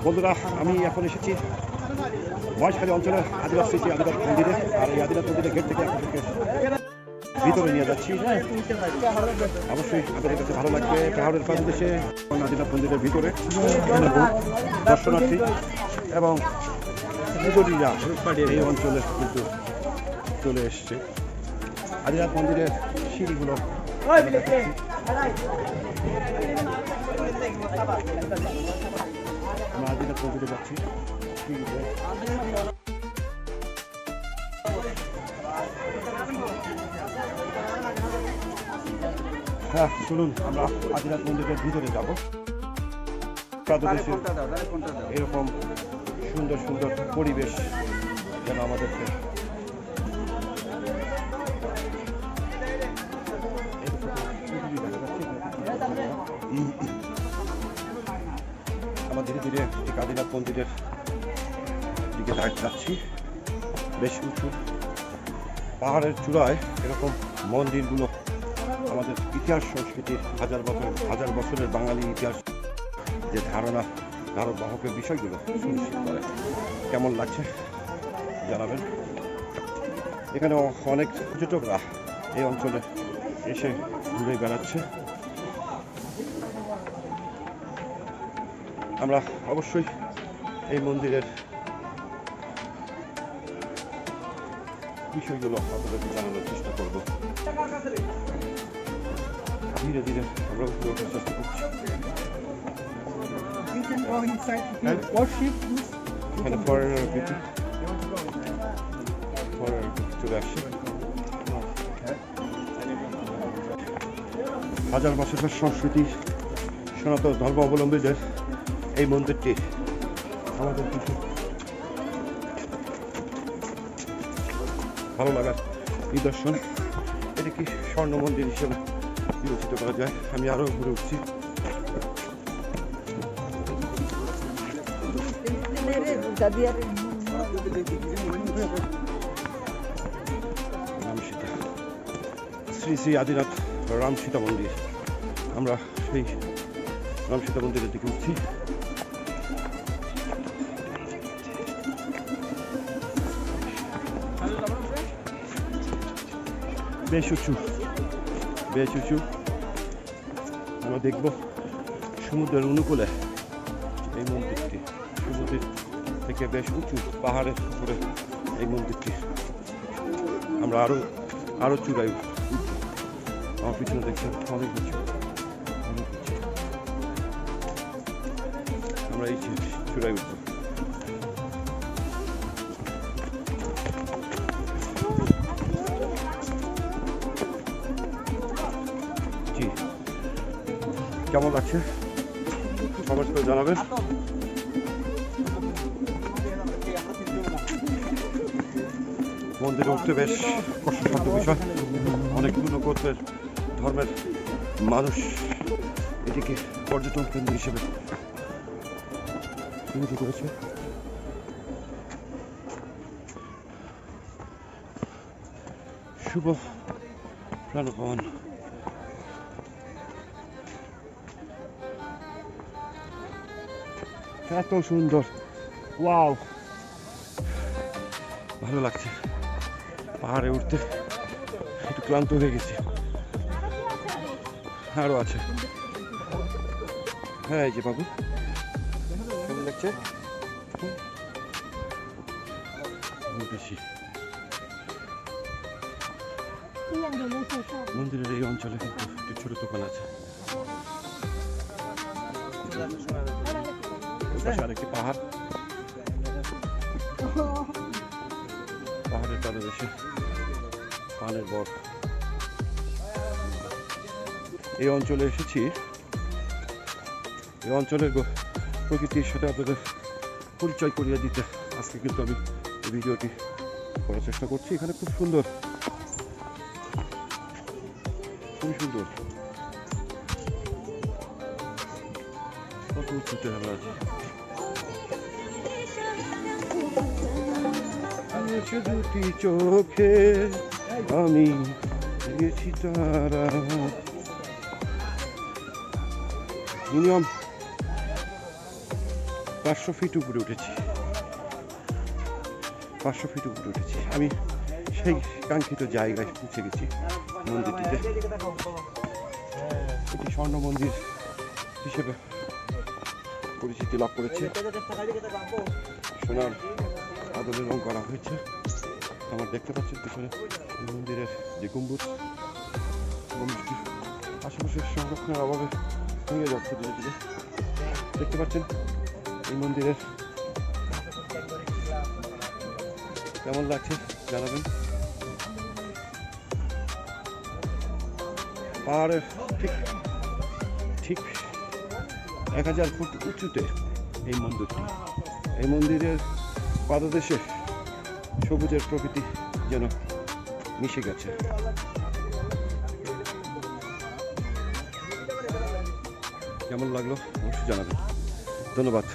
বন্ধুরা, আমি এখন এসেছি মহেশখালী অঞ্চলের আদিনাথ স্মৃতি আদিনাথ মন্দিরে। আর এই আদিনাথ মন্দিরের গেট থেকে আপনাদেরকে ভিতরে নিয়ে যাচ্ছি। অবশ্যই আপনাদের কাছে ভালো লাগবে। পাহাড়ের পাদদেশে আদিনাথ মন্দিরের ভিতরে দর্শনার্থী এবং পূজনীরা এই অঞ্চলে কিন্তু চলে এসছে। আদিনাথ মন্দিরের সিঁড়িগুলো আমরা আদিনাথ মন্দিরে যাচ্ছি। হ্যাঁ, চলুন আমরা আদিনাথ মন্দিরের ভিতরে যাব। এরকম সুন্দর সুন্দর পরিবেশ যেন আমাদেরকে আমরা ধীরে ধীরে ঠিক আদিনাথ মন্দিরের দিকে যাচ্ছি। বেশ উঁচু পাহাড়ের চূড়ায় এরকম মন্দিরগুলো আমাদের ইতিহাস সংস্কৃতির হাজার বছরের বাঙালি ইতিহাস যে ধারণা বাহকের বিষয়গুলো সুনিশ্চিত করে। কেমন লাগছে জানাবেন। এখানে অনেক পর্যটকরা এই অঞ্চলে এসে ঘুরে বেড়াচ্ছে। আমরা অবশ্যই এই মন্দিরের বিষয়গুলো আপনাদেরকে জানানোর চেষ্টা করব। ধীরে ধীরে আমরা উপরে ওঠার চেষ্টা করছি। এখানে চলে আসছে। হাজার বছরের সংস্কৃতি সনাতন ধর্ম অবলম্বীদের এই মন্দিরটি আমাদের কিছু ভালো লাগার নিদর্শন। এটি কি স্বর্ণ মন্দির হিসেবে বিবেচিত করা যায়। আমি আরো ঘুরে উঠছি। শ্রী শ্রী আদিনাথ রাম সীতা মন্দির। আমরা সেই রাম সীতা মন্দিরের দিকে উঠছি। বেশ উঁচু আমরা দেখব সমুদ্রের অনুকূলে এই মন্দিরটি। সমুদ্র থেকে বেশ উঁচু পাহাড়ের উপরে এই মন্দিরটি। আমরা আরো চূড়ায় উঠব। আমার পিছনে দেখছেন অনেক উঁচু। আমরা এই চূড়ায় উঠব। কেমন লাগছে সবাই করে জানাবেন। মন্দিরে উঠতে বেশ কষ্টসাধ্য বিষয়। অনেকগুলো গোত্রের ধর্মের মানুষ এটিকে পর্যটন কেন্দ্র হিসেবে তৈরি করেছে। শুভ প্রাণপণ এত সুন্দর। ওয়াও, ভালো লাগছে। পাহাড়ে উঠতে একটু ক্লান্ত হয়ে গেছি। আরো আছে। হ্যাঁ, এই যে বাবু, কেমন লাগছে? বেশি মন্দিরের এই অঞ্চলে কিন্তু একটি ছোট দোকান আছে। আরেকটি পাহাড়ের পাদদেশে পানের বর। এই অঞ্চলে এসেছি। এই অঞ্চলের প্রকৃতির সাথে আপনাদের পরিচয় করিয়ে দিতে আজকে কিন্তু আমি এই ভিডিওটি করার চেষ্টা করছি। এখানে খুব সুন্দর, খুবই সুন্দর। কত উঁচুতে আমরা আছি। দুটি চোখে আমি দেখেছি তারা। মিনিমাম 500 ফিট উপরে উঠেছি, 500 ফিট উপরে উঠেছি। আমি সেই কাঙ্ক্ষিত জায়গায় পৌঁছে গেছি। মন্দিরটিতে এটি স্বর্ণ মন্দির হিসেবে পরিচিতি লাভ করেছে। সোনার আদলে রং করা হয়েছে। আমার দেখতে পাচ্ছেন পিছনে মন্দিরের যে গম্বুজ, গম্বুজটি আশেপাশের সংরক্ষণের অভাবে ভেঙে যাচ্ছে ধীরে ধীরে। দেখতে পাচ্ছেন এই মন্দিরের কেমন লাগছে জানাবেন। পাহাড়ের ঠিক ঠিক 1000 ফুট উঁচুতে এই মন্দিরটি। এই মন্দিরের পাদদেশে সবুজের প্রকৃতি যেন মিশে গেছে। কেমন লাগলো অবশ্যই জানাবেন। ধন্যবাদ।